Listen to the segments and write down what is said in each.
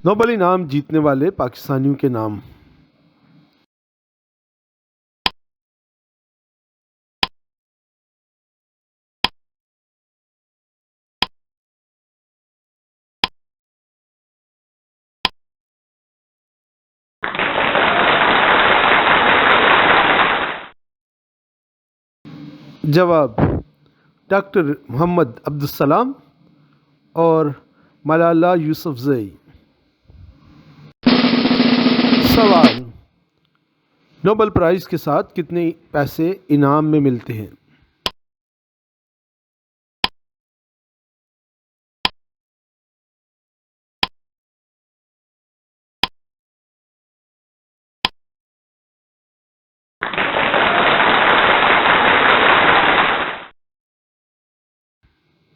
Nobel इनाम जीतने वाले पाकिस्तानियों के नाम। जवाब डॉक्टर मोहम्मद अब्दुल सलाम और मलाला यूसुफजई। सवाल, नोबेल प्राइज़ के साथ कितने पैसे इनाम में मिलते हैं?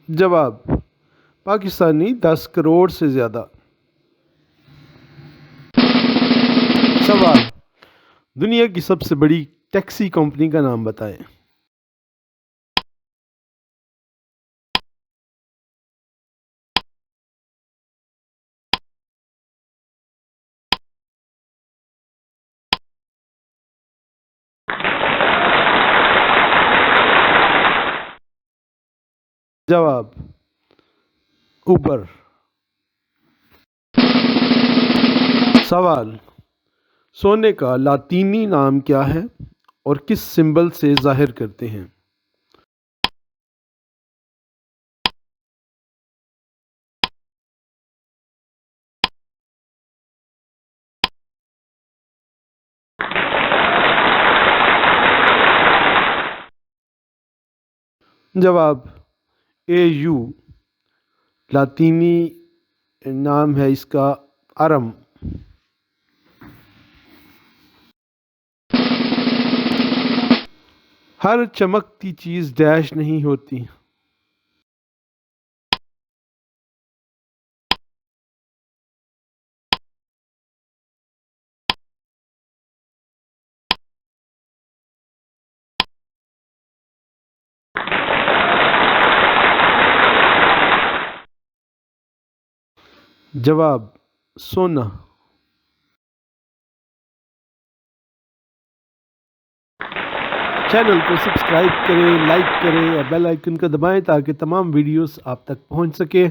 जवाब पाकिस्तानी 10 करोड़ से ज़्यादा। सवाल, दुनिया की सबसे बड़ी टैक्सी कंपनी का नाम बताएं। जवाब ऊबर। सवाल, सोने का लातीनी नाम क्या है और किस सिंबल से जाहिर करते हैं? जवाब AU। लातीनी नाम है इसका अरम। हर चमकती चीज़ डैश नहीं होती। जवाब सोना। चैनल को सब्सक्राइब करें, लाइक करें और बेल आइकन को दबाएं ताकि तमाम वीडियोस आप तक पहुंच सके।